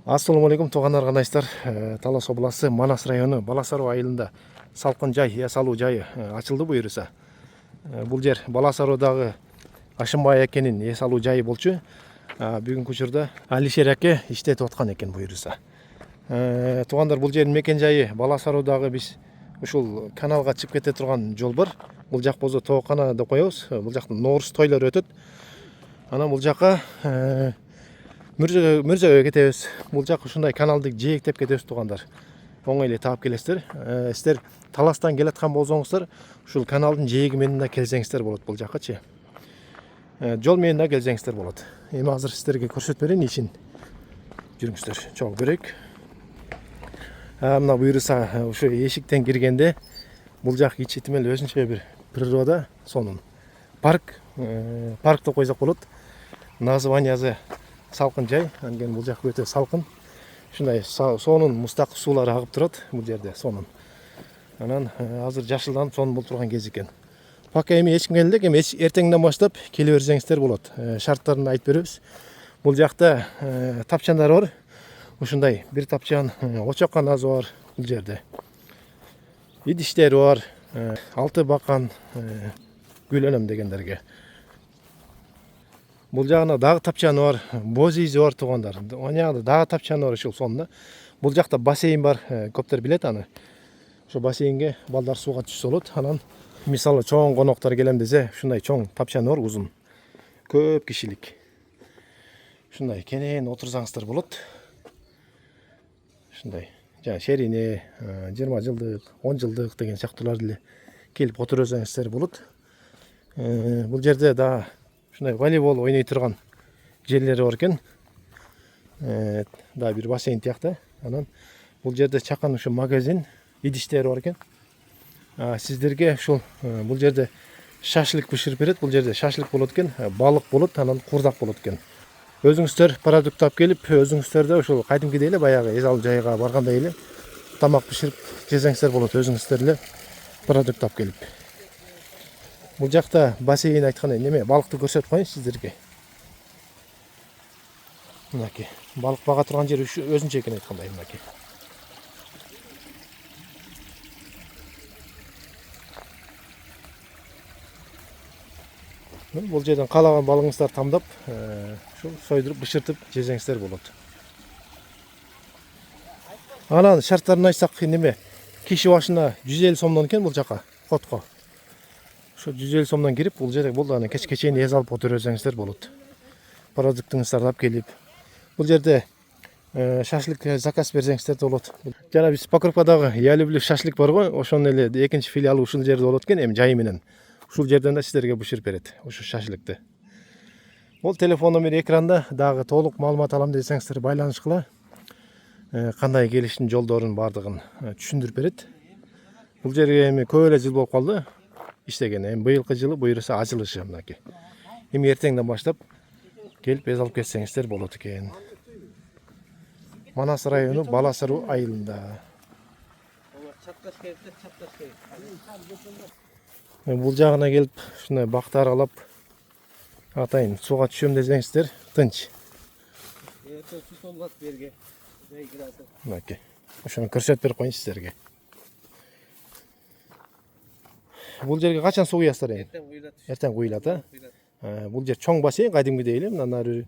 Assalamu алейкум туғандар қандайсыздар. Талас облысы Манас районы Баласару айылында салқын жай салу жайы ачылды буйрса. Бұл жер Баласарудағы Ашымбай экенин салу жайы болчу. Бүгүнкү учурда Алишер аке иштетип аткан экен буйрса. Туғандар, бұл жердин мекен жайы Баласарудагы биз ушул каналга чыгып кете турган жол бар. Бул жак болсо тоокана деп коебуз. Бул жакта Нооруз тойлор өтөт. Анан бул жакка Мүрзөгө кетебиз. Бул жак ушундай каналды жээктеп кетебиз тугандар. Оңой эле таап келесиздер. Сиздер Таластан келаткан болсоңуздар, ушул каналдын жээги менен да келсеңиздер болот бул жаккачы. Жол менен да келсеңиздер болот. Эми азыр сиздерге көрсөтүп берейин ишин. Жүрүңүздөр, чогуу көрөйүк. Мына буйруса ушу эшиктен киргенде бул жак ичитимел өзүнчө бир природа, сонун парк деп койсок болот. Названиясы салқын жай, анген бул жак өтө салқын. Ушундай сонун мустак суулар агып турат бул жерде, сонун. Анан азыр жашылданып сонун болуп турган кез экен. Пока эми эч ким келдик, эми эртеңден баштап келе берсеңиздер болот. Шарттарын айтып беребиз. Бул жакта тапчандар бар. Ушундай бир тапчан очок каназы бар бул жерде. Идиштери бар, 6 бакан үйлөнөм дегендерге. Бул жагына дагы тапчаны бар, боз изи бар тугандар. Анагы дагы тапчаны бар ушул сонда. Бул жакта бассейн бар, көптөр билет аны. Ошо бассейнге балдар сууга түшсө болот. Анан мисалы чоң коноктор келем десе, ушундай чоң тапчаны бар, узун. Көп кишилик. Ушундай кенен отурсаңыздар болот. Ушундай жана шерине 20 жылдык, 10 жылдык деген сыяктууларды эле келип отурсаңыздар болот. Бул жерде да ушундай волейбол ойной турган жерлери бар экен. Да бир бассейн тиякта. Анан бул жерде чакан ушу магазин, идиштери бар экен. Сиздерге ушул бул жерде шашлык бышырып берет. Бул жерде шашлык болот экен, балык болот, анан курдак болот экен. Өзүңүздөр продукт алып келип, өзүңүздөр да ушул кайдымкыдай эле баягы эс алуу жайга баргандай эле тамак бышырып жесеңиздер болот, өзүңүздөр эле продукт алып келип. Бул жакта бассейн айткандай неме балыкты көрсөтүп коеюн сиздерге. Мынакей балык бага турган жер өзүнчө экен айткандай мынакей. Бул жерден каалаган балыгыңыздар тамдап, ушул сойдуруп бышыртып жесеңиздер болот. Анан шарттарын айтсак неме киши башына 150 сомдон экен бул жака котко. Ошо 150 сомдон кирип, бул жерде болду кечке чейин эс алып отурсаңыздар болот. Продуктуңуздарды алып келип, бул жерде шашлык заказ берсеңиздер болот. Жана биз Покровкадагы Я люблю шашлык бар го, ошонун эле экинчи филиалы ушул жерде болот экен, эми жайы менен. Ушул жерден да сиздерге бышырып берет ушу шашлыкты. Бул телефон номери экранда, дагы толук маалымат алам десеңиздер байланышкыла. Кандай келиштин жолдорун бардыгын түшүндүрүп берет. Бул жерге эми көп эле жыл болуп калды. Иштеген. Эми быйылкы жылы буйруса ачылышы мынакей. Эми эртеңден баштап келип эс алып кетсеңиздер болот экен. Манас району Баласару айылында. Бул жагына келип, ушундай бакты аралап атайын сууга түшөм десеңиздер тынч. Мынакей. Ошону көрсөтүп берип коеюн сиздерге. Бул жерге качан суу куясыздар эми? Эртең куюлат, Бул жер чоң бассейн, кайдымкыдай эле, мына нары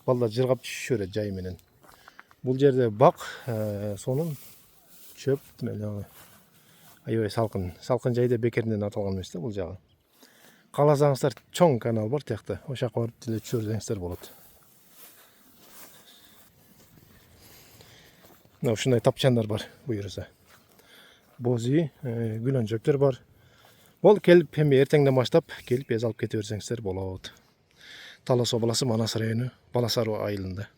балдар жыргап түшүшө берет жай менен. Бул жерде бак, сонун чөп менен аябай салкын. Салкын жайда бекеринен аталган эмес да бул жагы. Кааласаңыздар чоң канал бар тиякта. Ошол жака барып деле түшөрсөңүздөр болот. Мына ушундай тапчандар бар буйруса. Бози, гүлөнчөктөр бар. Бол келип эми эртеңден баштап келип эс алып кете берсеңиздер болот. Талас обласы Манас району Баласару айылында.